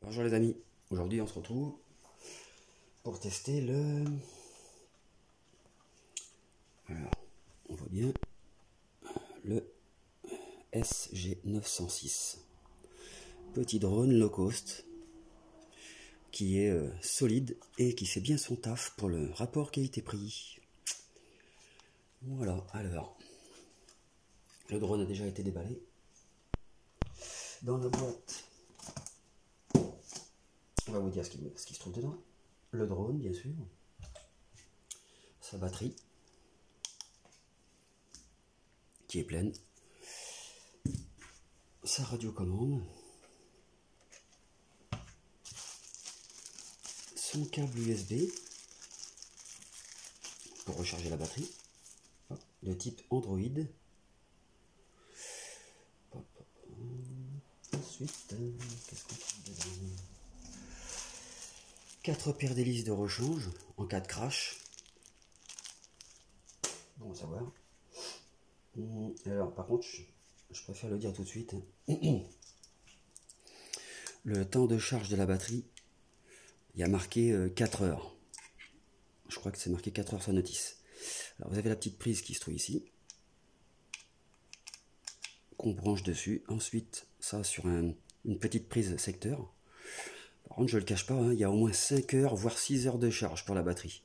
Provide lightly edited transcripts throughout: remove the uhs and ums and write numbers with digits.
Bonjour les amis, aujourd'hui on se retrouve pour tester alors on voit bien le SG906, petit drone low cost qui est solide et qui fait bien son taf pour le rapport qualité-prix. Voilà, alors le drone a déjà été déballé. Dans la boîte, on va vous dire ce qui se trouve dedans. Le drone, bien sûr, sa batterie qui est pleine, sa radiocommande, son câble USB pour recharger la batterie, de type Android. Ensuite, qu'est-ce qu'on trouve dedans? 4 paires d'hélices de rechange en cas de crash. Bon à savoir. Alors par contre, je préfère le dire tout de suite. Le temps de charge de la batterie, il y a marqué 4 heures. Je crois que c'est marqué 4 heures sur notice. Alors vous avez la petite prise qui se trouve ici, qu'on branche dessus. Ensuite, ça sur une petite prise secteur. Par contre, je ne le cache pas, hein, il y a au moins 5 heures, voire 6 heures de charge pour la batterie.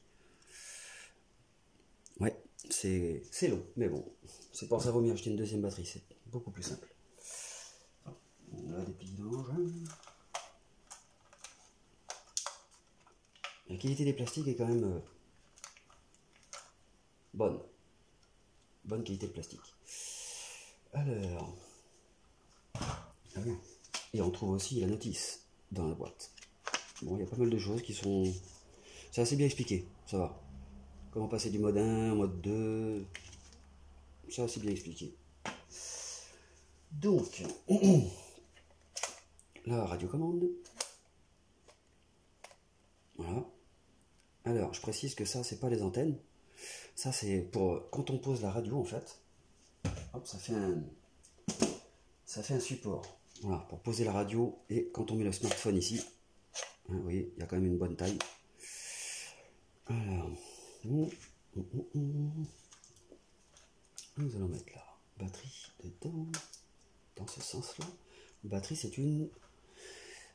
Ouais, c'est long, mais bon, c'est pour ça qu'il vaut mieux acheter une deuxième batterie, c'est beaucoup plus simple. On a des petits vidanges. La qualité des plastiques est quand même bonne. Bonne qualité de plastique. Alors, ah oui. Et on trouve aussi la notice dans la boîte. Bon, il y a pas mal de choses qui sont... C'est assez bien expliqué, ça va. Comment passer du mode 1 au mode 2. C'est assez bien expliqué. Donc, la radiocommande. Voilà. Alors, je précise que ça, c'est pas les antennes. Ça, c'est pour quand on pose la radio, en fait. Hop, ça fait un support. Voilà, pour poser la radio. Et quand on met le smartphone ici, hein, vous voyez, il y a quand même une bonne taille. Alors, nous allons mettre la batterie dedans, dans ce sens-là. La batterie, c'est une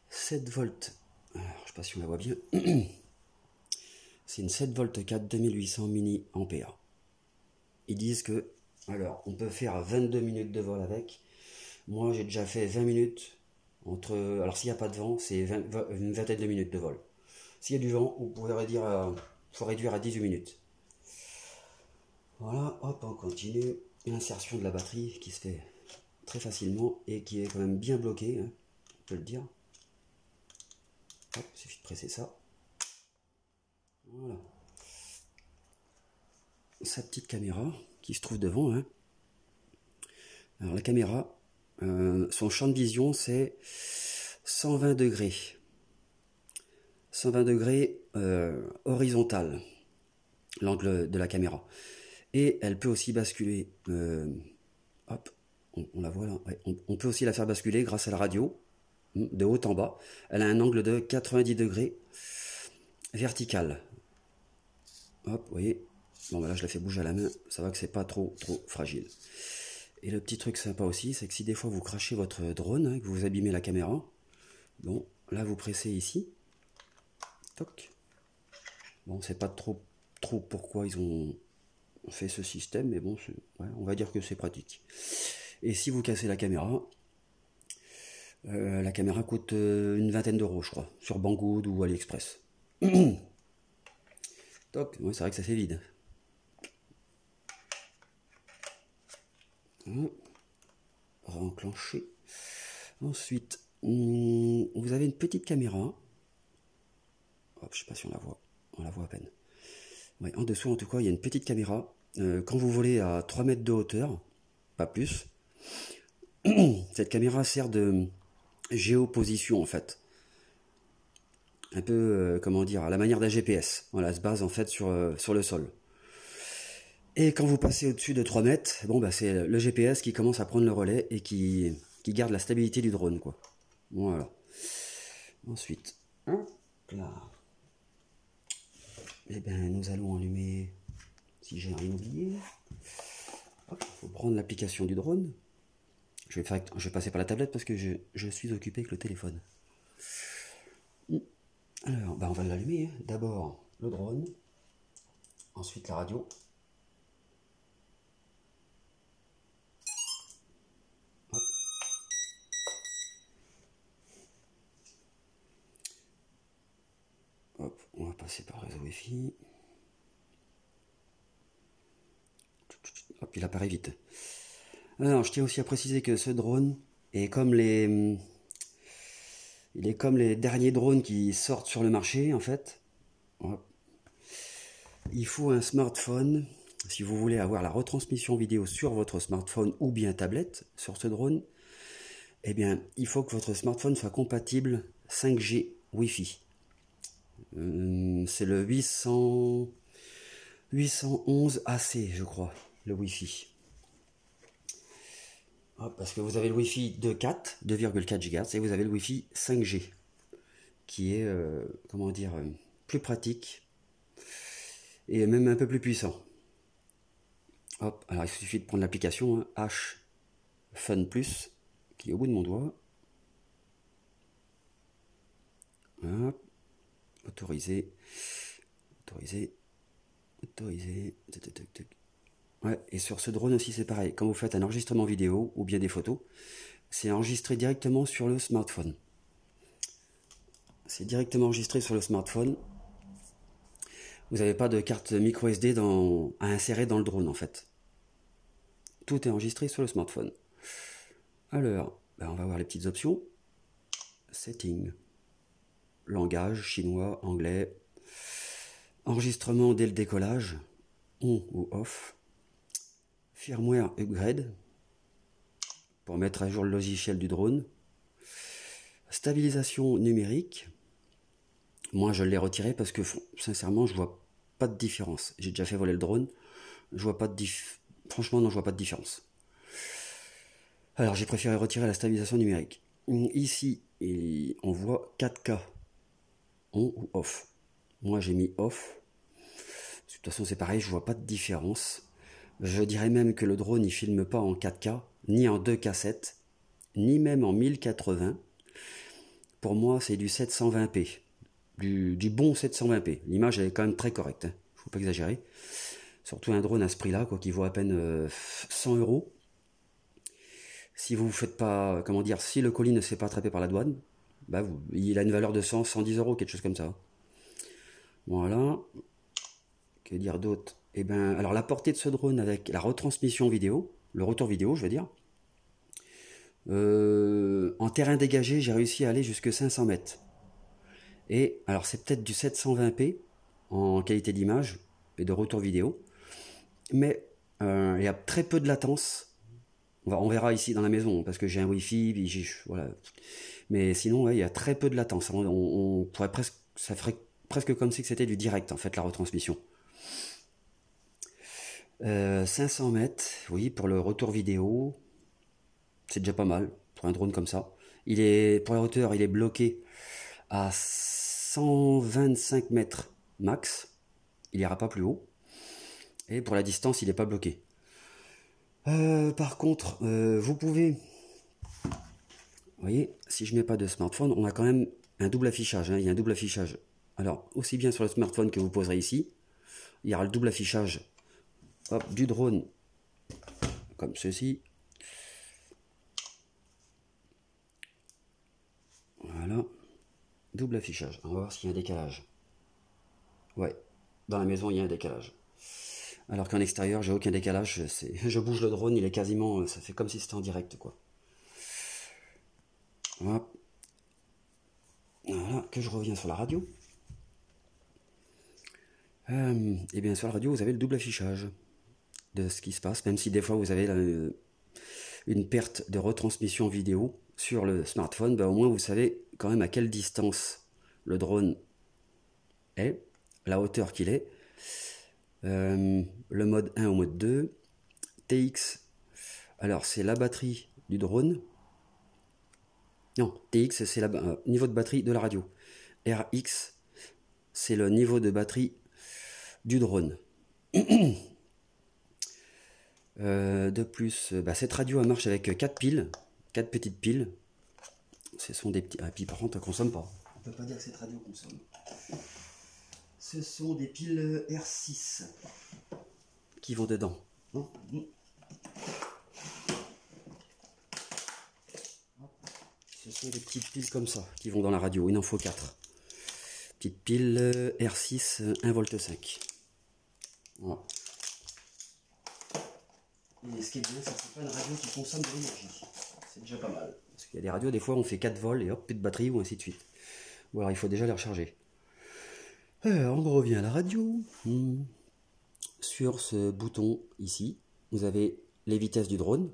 7 volts. Alors, je ne sais pas si on la voit bien. C'est une 7 volts 4 2800 mAh. Ils disent que, alors, on peut faire 22 minutes de vol avec. Moi, j'ai déjà fait 20 minutes. Alors, s'il n'y a pas de vent, c'est une vingtaine de minutes de vol. S'il y a du vent, vous pouvez faut réduire à 18 minutes. Voilà, hop, on continue. L'insertion de la batterie qui se fait très facilement et qui est quand même bien bloquée, hein, on peut le dire. Hop, il suffit de presser ça. Voilà. Sa petite caméra qui se trouve devant. Hein. Alors la caméra, son champ de vision c'est 120 degrés. 120 degrés horizontal, l'angle de la caméra. Et elle peut aussi basculer, hop, on la voit là, ouais, on peut aussi la faire basculer grâce à la radio, de haut en bas. Elle a un angle de 90 degrés vertical. Hop, vous voyez, bon ben là je la fais bouger à la main, ça va que c'est pas trop fragile. Et le petit truc sympa aussi, c'est que si des fois vous crachez votre drone, hein, que vous abîmez la caméra, bon, là vous pressez ici, toc. Bon, c'est pas trop pourquoi ils ont fait ce système, mais bon, ouais, on va dire que c'est pratique. Et si vous cassez la caméra coûte une vingtaine d'euros, je crois, sur Banggood ou AliExpress. Toc, ouais, c'est vrai que ça fait vide. Enclencher. Ensuite, vous avez une petite caméra. Hop, je sais pas si on la voit. On la voit à peine. Ouais, en dessous, en tout cas, il y a une petite caméra. Quand vous volez à 3 mètres de hauteur, pas plus, cette caméra sert de géoposition, en fait. Un peu, comment dire, à la manière d'un GPS. Voilà, elle se base, en fait, sur le sol. Et quand vous passez au-dessus de 3 mètres, bon, bah, c'est le GPS qui commence à prendre le relais et qui garde la stabilité du drone, quoi. Voilà. Ensuite, hop là. Eh bien, nous allons allumer, si j'ai rien oublié. Il faut prendre l'application du drone. Je vais passer par la tablette parce que je suis occupé avec le téléphone. Alors, on va l'allumer. D'abord le drone, ensuite la radio. Hop. Hop, on va passer par le réseau Wi-Fi. Hop, il apparaît vite. Alors, je tiens aussi à préciser que ce drone est comme les derniers drones qui sortent sur le marché, en fait. Hop. Il faut un smartphone, si vous voulez avoir la retransmission vidéo sur votre smartphone ou bien tablette sur ce drone, eh bien, il faut que votre smartphone soit compatible 5G Wi-Fi. C'est le 811 AC, je crois, le Wi-Fi. Parce que vous avez le Wi-Fi de 2,4 GHz, et vous avez le Wi-Fi 5G, qui est, comment dire, plus pratique, et même un peu plus puissant. Hop, alors il suffit de prendre l'application H Fun Plus, qui est au bout de mon doigt. Hop, autoriser. Ouais, et sur ce drone aussi c'est pareil, quand vous faites un enregistrement vidéo ou bien des photos, c'est enregistré directement sur le smartphone. C'est directement enregistré sur le smartphone. Vous n'avez pas de carte micro SD à insérer dans le drone en fait. Tout est enregistré sur le smartphone. Alors, on va voir les petites options. Setting. Langage, chinois, anglais. Enregistrement dès le décollage, on ou off. Firmware upgrade, pour mettre à jour le logiciel du drone. Stabilisation numérique. Moi, je l'ai retiré parce que, sincèrement, je vois pas de différence. J'ai déjà fait voler le drone. Je vois pas de Franchement, non, je vois pas de différence. Alors, j'ai préféré retirer la stabilisation numérique. Ici, on voit 4K. On ou off. Moi, j'ai mis off. De toute façon, c'est pareil, je vois pas de différence. Je dirais même que le drone, il filme pas en 4K, ni en 2K7, ni même en 1080. Pour moi, c'est du 720p. Du bon 720p. L'image, elle est quand même très correcte. Faut pas exagérer. Surtout un drone à ce prix-là, qui vaut à peine 100 €. Si vous faites pas, comment dire, si le colis ne s'est pas attrapé par la douane, il a une valeur de 100, 110 €, quelque chose comme ça. Voilà. Que dire d'autre? Alors la portée de ce drone avec la retransmission vidéo, le retour vidéo, je veux dire. En terrain dégagé, j'ai réussi à aller jusque 500 mètres. Et alors c'est peut-être du 720p en qualité d'image et de retour vidéo, mais il y a très peu de latence. On verra ici dans la maison parce que j'ai un Wi-Fi, voilà. Mais sinon, il y a très peu de latence. On pourrait ça ferait presque comme si c'était du direct en fait la retransmission. 500 mètres, oui, pour le retour vidéo, c'est déjà pas mal pour un drone comme ça. Pour la hauteur, il est bloqué à 125 mètres max. Il n'ira pas plus haut. Et pour la distance, il n'est pas bloqué. Par contre, vous pouvez... Vous voyez, si je mets pas de smartphone, on a quand même un double affichage. Il y a un double affichage. Alors, aussi bien sur le smartphone que vous poserez ici, il y aura le double affichage du drone, comme ceci. Voilà. Double affichage. On va voir s'il y a un décalage. Ouais, dans la maison, il y a un décalage. Alors qu'en extérieur, j'ai aucun décalage. Je bouge le drone, il est quasiment... Ça fait comme si c'était en direct, quoi. Voilà, que je reviens sur la radio. Et bien sur la radio, vous avez le double affichage de ce qui se passe, même si des fois vous avez une perte de retransmission vidéo sur le smartphone, au moins vous savez quand même à quelle distance le drone est, la hauteur qu'il est, le mode 1 au mode 2, TX, alors c'est la batterie du drone, Non, TX, c'est le niveau de batterie de la radio. RX, c'est le niveau de batterie du drone. De plus, cette radio elle marche avec 4 piles, 4 petites piles. Ce sont des petits. Ah, puis par contre, elle consomme pas. On peut pas dire que cette radio consomme. Ce sont des piles R6 qui vont dedans. Ce sont des petites piles comme ça qui vont dans la radio. Il en faut 4. Petite pile R6 1,5 V. Voilà. Et ce qui est bien, c'est que c'est pas une radio qui consomme de l'énergie. C'est déjà pas mal. Parce qu'il y a des radios, des fois, on fait 4 vols et hop, plus de batterie ou ainsi de suite. Ou alors il faut déjà les recharger. Alors, on revient à la radio. Sur ce bouton ici, vous avez les vitesses du drone.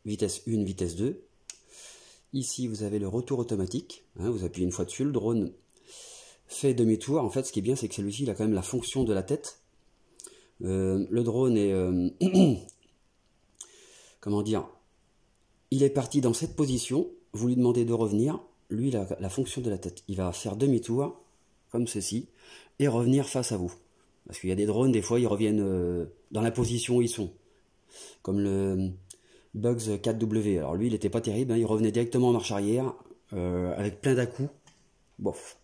Vitesse 1, vitesse 2. Ici, vous avez le retour automatique. Vous appuyez une fois dessus, le drone fait demi-tour. En fait, ce qui est bien, c'est que celui-ci, il a quand même la fonction de la tête. Le drone est... comment dire? Il est parti dans cette position. Vous lui demandez de revenir. Lui, il a la fonction de la tête. Il va faire demi-tour, comme ceci, et revenir face à vous. Parce qu'il y a des drones, des fois, ils reviennent dans la position où ils sont. Comme le Bugs 4W. Alors lui, il n'était pas terrible. Il revenait directement en marche arrière, avec plein d'à-coups. Bof.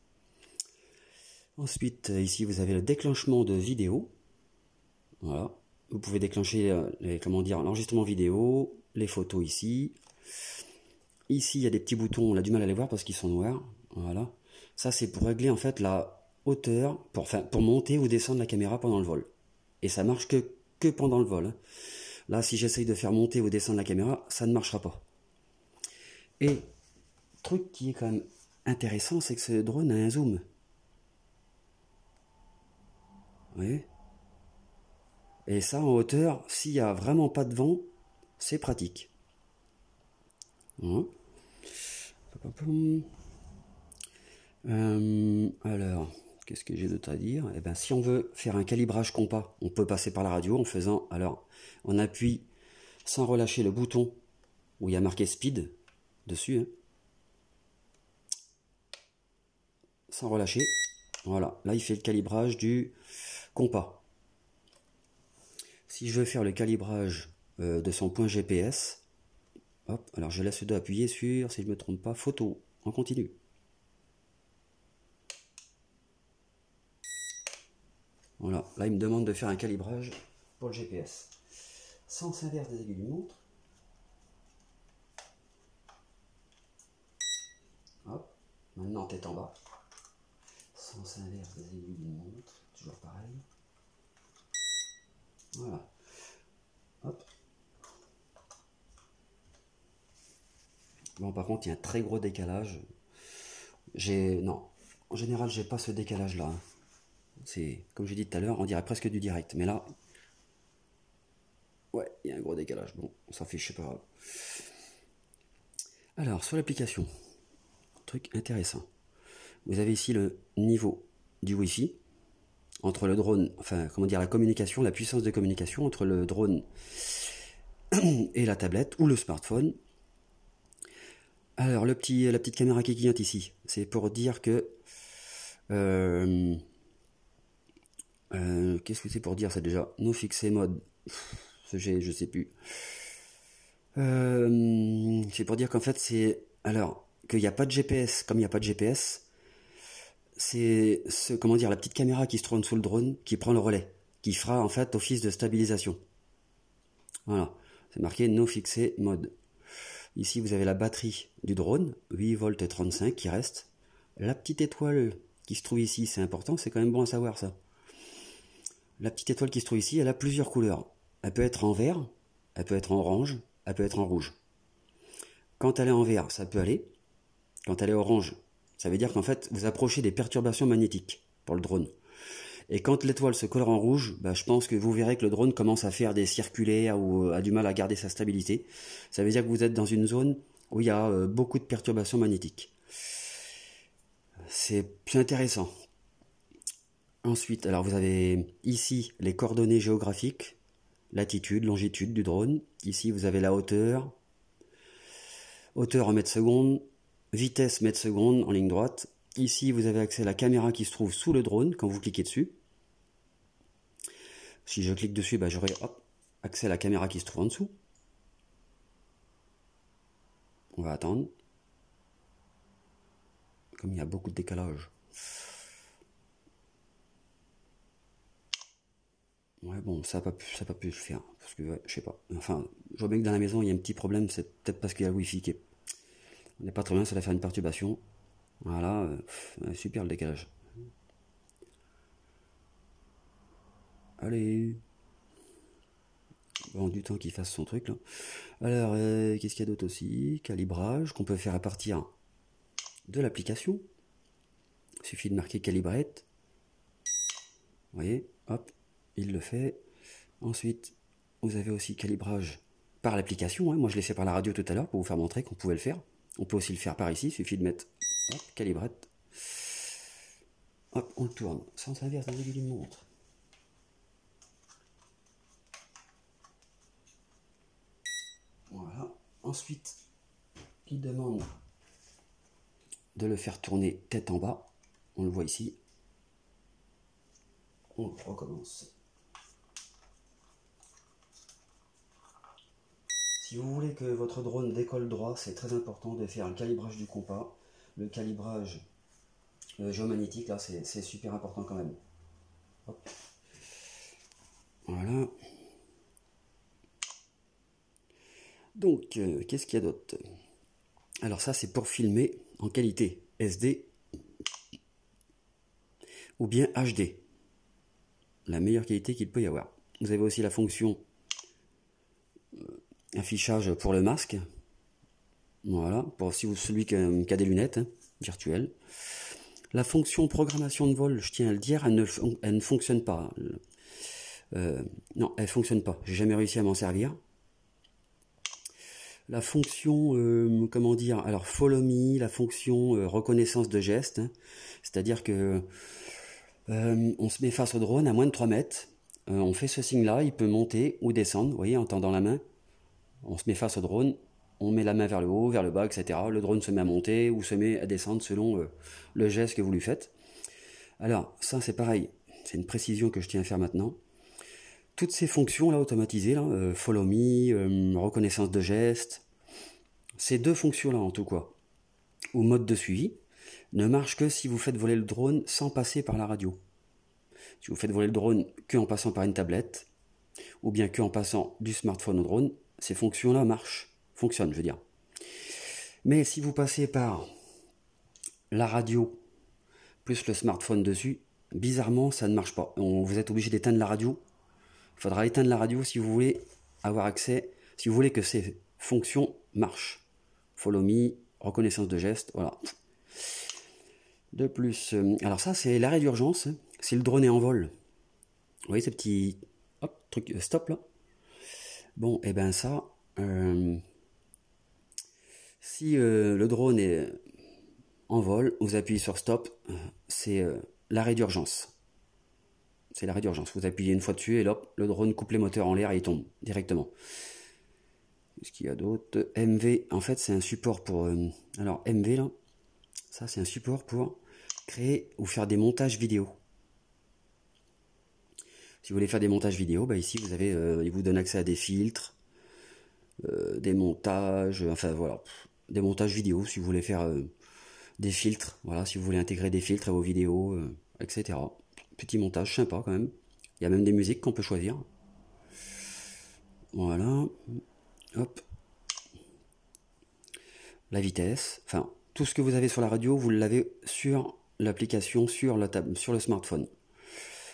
Ensuite, ici, vous avez le déclenchement de vidéo. Voilà. Vous pouvez déclencher l'enregistrement vidéo, les photos ici. Ici, il y a des petits boutons, on a du mal à les voir parce qu'ils sont noirs. Voilà. Ça, c'est pour régler en fait la hauteur, pour monter ou descendre la caméra pendant le vol. Et ça marche que pendant le vol. Là, si j'essaye de faire monter ou descendre la caméra, ça ne marchera pas. Et truc qui est quand même intéressant, c'est que ce drone a un zoom. Vous voyez ? Et ça, en hauteur, s'il n'y a vraiment pas de vent, c'est pratique. Voilà. Alors, qu'est-ce que j'ai d'autre à dire? Eh ben, si on veut faire un calibrage compas, on peut passer par la radio en faisant... Alors, on appuie sans relâcher le bouton où il y a marqué speed dessus. Sans relâcher. Voilà, là il fait le calibrage du compas. Si je veux faire le calibrage de son point GPS, hop, alors je laisse le doigt appuyé sur, si je ne me trompe pas, photo, en continu. Voilà, là il me demande de faire un calibrage pour le GPS. Sens inverse des aiguilles d'une montre. Hop, maintenant tête en bas. Sens inverse des aiguilles d'une montre, toujours pareil. Voilà. Hop. Bon, par contre, il y a un très gros décalage. Non, en général, j'ai pas ce décalage-là. C'est, comme j'ai dit tout à l'heure, on dirait presque du direct. Mais là, ouais, il y a un gros décalage. Bon, on s'en fiche, c'est pas grave. Alors, sur l'application, truc intéressant. Vous avez ici le niveau du Wi-Fi entre le drone, enfin, comment dire, la communication, la puissance de communication entre le drone et la tablette ou le smartphone. Alors, la petite caméra qui clignote ici, c'est pour dire que... qu'est-ce que c'est pour dire ça déjà? No fixé mode. Je sais plus. C'est pour dire qu'en fait, c'est... Alors, qu'il n'y a pas de GPS. Comme il n'y a pas de GPS, c'est comment dire, la petite caméra qui se trouve sous le drone qui prend le relais, qui fera en fait office de stabilisation. Voilà, c'est marqué no fixé mode. Ici vous avez la batterie du drone, 8 volts et 35 qui reste. La petite étoile qui se trouve ici, c'est important, c'est quand même bon à savoir ça. La petite étoile qui se trouve ici, elle a plusieurs couleurs. Elle peut être en vert, elle peut être en orange, elle peut être en rouge. Quand elle est en vert, ça peut aller. Quand elle est orange, ça veut dire qu'en fait, vous approchez des perturbations magnétiques pour le drone. Et quand l'étoile se colore en rouge, je pense que vous verrez que le drone commence à faire des circulaires ou a du mal à garder sa stabilité. Ça veut dire que vous êtes dans une zone où il y a beaucoup de perturbations magnétiques. C'est intéressant. Ensuite, alors vous avez ici les coordonnées géographiques, latitude, longitude du drone. Ici, vous avez la hauteur. hauteur en mètres secondes, vitesse mètres secondes en ligne droite. Ici, vous avez accès à la caméra qui se trouve sous le drone quand vous cliquez dessus. Si je clique dessus, j'aurai accès à la caméra qui se trouve en dessous. On va attendre. Comme il y a beaucoup de décalage. Ouais, bon, ça n'a pas pu le faire. Parce que, ouais, je sais pas. Enfin, je vois bien que dans la maison, il y a un petit problème. C'est peut-être parce qu'il y a le Wi-Fi qui est... On n'est pas très bien, ça va faire une perturbation. Voilà, super le décalage. Allez. Bon, du temps qu'il fasse son truc là. Alors, qu'est-ce qu'il y a d'autre aussi? Calibrage qu'on peut faire à partir de l'application. Il suffit de marquer calibrate. Vous voyez, hop, il le fait. Ensuite, vous avez aussi calibrage par l'application. Hein. Moi, je l'ai fait par la radio tout à l'heure pour vous faire montrer qu'on pouvait le faire. On peut aussi le faire par ici. Il suffit de mettre hop, calibrate. Hop, on le tourne. Sans inverse dans l'aiguille d'une montre. Voilà. Ensuite, il demande de le faire tourner tête en bas. On le voit ici. On recommence. Si vous voulez que votre drone décolle droit, c'est très important de faire le calibrage du compas. Le calibrage géomagnétique, là, c'est super important quand même. Hop. Voilà. Donc, qu'est-ce qu'il y a d'autre? Alors ça, c'est pour filmer en qualité SD ou bien HD. La meilleure qualité qu'il peut y avoir. Vous avez aussi la fonction affichage pour le masque. Voilà, pour si vous celui qui a des lunettes virtuelles. La fonction programmation de vol, je tiens à le dire, elle ne fonctionne pas. Non, elle fonctionne pas. J'ai jamais réussi à m'en servir. La fonction, comment dire, alors follow me, la fonction reconnaissance de geste, c'est-à-dire que on se met face au drone à moins de 3 mètres, on fait ce signe-là, il peut monter ou descendre, vous voyez, en tendant la main. On se met face au drone, on met la main vers le haut, vers le bas, etc. Le drone se met à monter ou se met à descendre selon le geste que vous lui faites. Alors, ça c'est pareil, c'est une précision que je tiens à faire maintenant. Toutes ces fonctions-là automatisées, là, follow me, reconnaissance de geste, ces deux fonctions-là en tout cas, ou mode de suivi, ne marchent que si vous faites voler le drone sans passer par la radio. Si vous faites voler le drone que en passant par une tablette, ou bien que en passant du smartphone au drone, ces fonctions-là fonctionnent, je veux dire. Mais si vous passez par la radio plus le smartphone dessus, bizarrement, ça ne marche pas. Vous êtes obligé d'éteindre la radio. Il faudra éteindre la radio si vous voulez avoir accès, si vous voulez que ces fonctions marchent. Follow me, reconnaissance de geste, voilà. De plus, alors ça c'est l'arrêt d'urgence, si le drone est en vol. Vous voyez ces petits trucs stop là. Bon, et ben ça, si le drone est en vol, vous appuyez sur stop, c'est l'arrêt d'urgence. C'est l'arrêt d'urgence. Vous appuyez une fois dessus et là, le drone coupe les moteurs en l'air et il tombe directement. Qu'est-ce qu'il y a d'autre? MV, en fait, c'est un support pour... alors, MV, là, ça, c'est un support pour créer ou faire des montages vidéo. Si vous voulez faire des montages vidéo, ici, vous avez, il vous donne accès à des filtres, des montages, enfin, voilà, des montages vidéo, si vous voulez faire des filtres, voilà, si vous voulez intégrer des filtres à vos vidéos, etc. Petit montage sympa, quand même. Il y a même des musiques qu'on peut choisir. Voilà. Hop. La vitesse, enfin, tout ce que vous avez sur la radio, vous l'avez sur l'application, sur la table, sur le smartphone.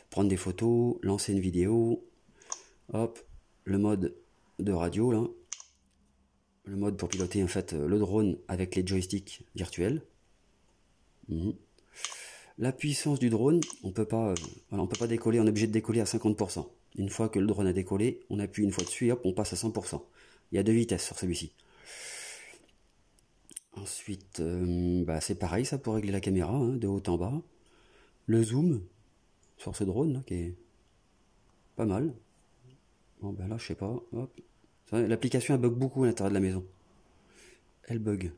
Prendre des photos, lancer une vidéo, hop, le mode de radio, là. Le mode pour piloter, en fait, le drone avec les joysticks virtuels. La puissance du drone, on peut pas décoller, on est obligé de décoller à 50%. Une fois que le drone a décollé, on appuie une fois dessus et hop, on passe à 100%. Il y a deux vitesses sur celui-ci. Ensuite, c'est pareil, ça pour régler la caméra, de haut en bas. Le zoom sur ce drone, là, qui est pas mal. Bon, là, je sais pas. L'application, elle bug beaucoup à l'intérieur de la maison. elle bug.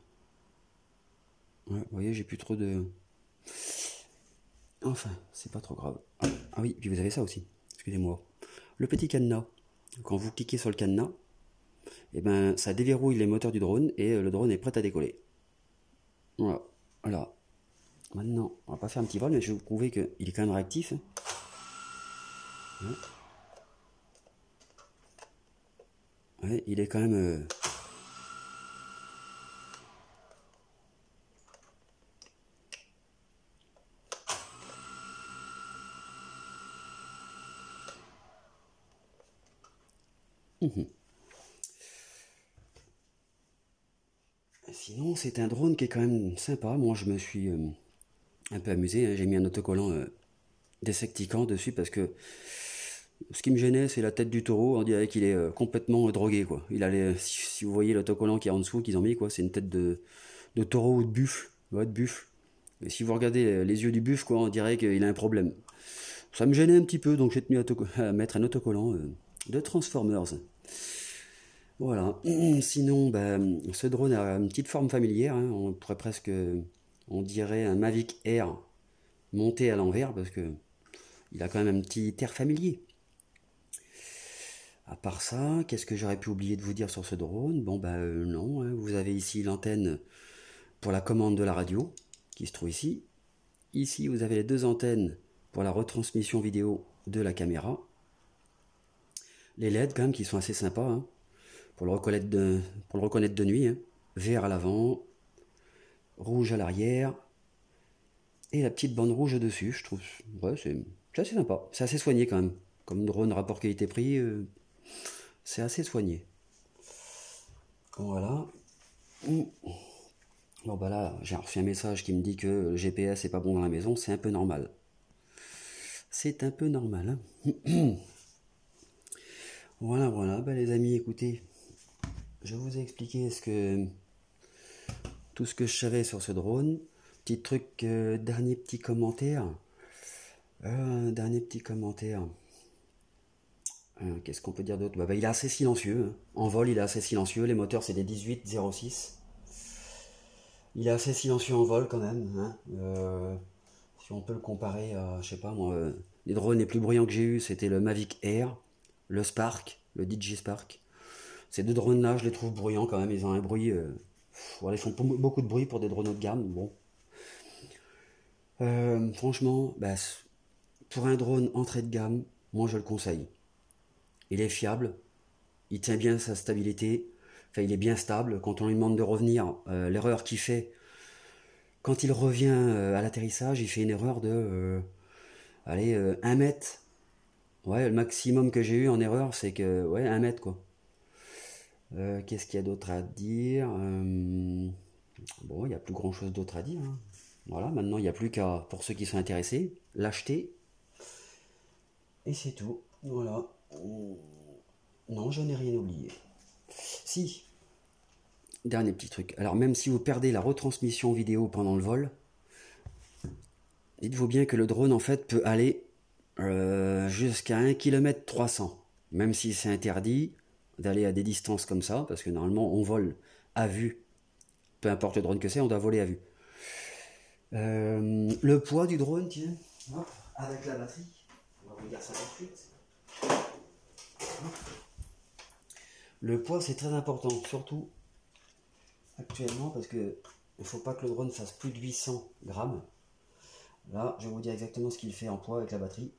Ouais, vous voyez, j'ai plus trop de... Enfin, c'est pas trop grave. Ah oui, puis vous avez ça aussi. Excusez-moi. Le petit cadenas. Quand vous cliquez sur le cadenas, et ben, ça déverrouille les moteurs du drone et le drone est prêt à décoller. Voilà. Voilà. Maintenant, on va pas faire un petit vol, mais je vais vous prouver qu'il est quand même réactif. Ouais. Ouais, il est quand même... Sinon, c'est un drone qui est quand même sympa. Moi, je me suis un peu amusé, hein. J'ai mis un autocollant déssecticant dessus parce que ce qui me gênait, c'est la tête du taureau. On dirait qu'il est complètement drogué, quoi. Il allait, si vous voyez l'autocollant qui est en dessous, qu'ils ont mis, quoi, c'est une tête de taureau ou de buffle. Ouais, de buffle. Et si vous regardez les yeux du buffle, quoi, on dirait qu'il a un problème. Ça me gênait un petit peu, donc j'ai tenu à mettre un autocollant de Transformers. Voilà. Sinon, bah, ce drone a une petite forme familière, hein. On pourrait presque, on dirait un Mavic Air monté à l'envers parce que il a quand même un petit air familier. À part ça, qu'est-ce que j'aurais pu oublier de vous dire sur ce drone? Bon, bah non, hein. Vous avez ici l'antenne pour la commande de la radio qui se trouve ici. Ici, vous avez les deux antennes pour la retransmission vidéo de la caméra. Les LED quand même qui sont assez sympas, hein, pour le reconnaître de nuit, hein. Vert à l'avant, rouge à l'arrière et la petite bande rouge au-dessus. Je trouve, ouais, c'est assez sympa. C'est assez soigné quand même. Comme drone rapport qualité-prix, c'est assez soigné. Voilà. Bon bah là, j'ai reçu un message qui me dit que le GPS est pas bon dans la maison. C'est un peu normal. C'est un peu normal, hein. Voilà, voilà. Bah les amis, écoutez, je vous ai expliqué tout ce que je savais sur ce drone. Petit truc, dernier petit commentaire. Dernier petit commentaire. Qu'est-ce qu'on peut dire d'autre? Bah, il est assez silencieux, hein. En vol, il est assez silencieux. Les moteurs, c'est des 1806. Il est assez silencieux en vol quand même, hein. Si on peut le comparer à, je sais pas moi, les drones les plus bruyants que j'ai eu, c'était le Mavic Air, le Spark, le DJI Spark. Ces deux drones-là, je les trouve bruyants quand même. Ils ont un bruit. Voilà, ils font beaucoup de bruit pour des drones haut de gamme. Bon. Franchement, bah, pour un drone entrée de gamme, moi je le conseille. Il est fiable, il tient bien sa stabilité, enfin il est bien stable. Quand on lui demande de revenir, l'erreur qu'il fait, quand il revient à l'atterrissage, il fait une erreur de, allez, 1 mètre. Ouais, le maximum que j'ai eu en erreur, c'est que, ouais, 1 mètre quoi. Qu'est-ce qu'il y a d'autre à dire? Bon, il n'y a plus grand chose d'autre à dire, hein. Voilà, maintenant il n'y a plus qu'à, pour ceux qui sont intéressés, l'acheter. Et c'est tout. Voilà. Non, je n'ai rien oublié. Si, dernier petit truc. Alors même si vous perdez la retransmission vidéo pendant le vol, dites-vous bien que le drone en fait peut aller jusqu'à 1 km 300. Même si c'est interdit d'aller à des distances comme ça, parce que normalement on vole à vue. Peu importe le drone que c'est, on doit voler à vue. Le poids du drone, tiens, hop, avec la batterie. On va vous dire ça tout de suite. Le poids c'est très important, surtout actuellement parce que il ne faut pas que le drone fasse plus de 800 grammes. Là, je vais vous dire exactement ce qu'il fait en poids avec la batterie.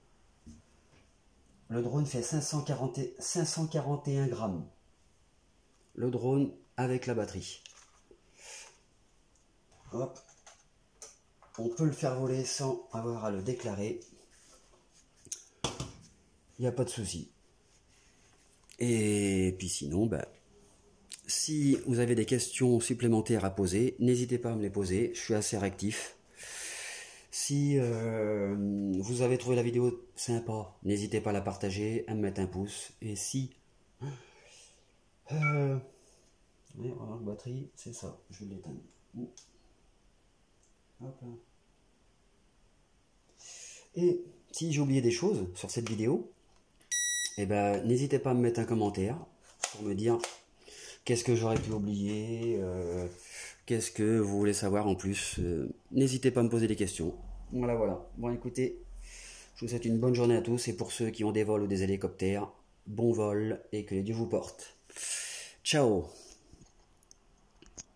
Le drone fait 541 grammes. Le drone avec la batterie. Hop. On peut le faire voler sans avoir à le déclarer. Il n'y a pas de souci. Et puis sinon, bah, si vous avez des questions supplémentaires à poser, n'hésitez pas à me les poser. Je suis assez réactif. Si vous avez trouvé la vidéo sympa, n'hésitez pas à la partager, à me mettre un pouce. Et si... oui, voilà, la batterie, c'est ça. Je vais l'éteindre. Hop là. Et si j'ai oublié des choses sur cette vidéo, eh ben, n'hésitez pas à me mettre un commentaire pour me dire Qu'est-ce que j'aurais pu oublier? Qu'est-ce que vous voulez savoir en plus? N'hésitez pas à me poser des questions. Voilà, voilà. Bon, écoutez, je vous souhaite une bonne journée à tous et pour ceux qui ont des vols ou des hélicoptères, bon vol et que les dieux vous portent. Ciao!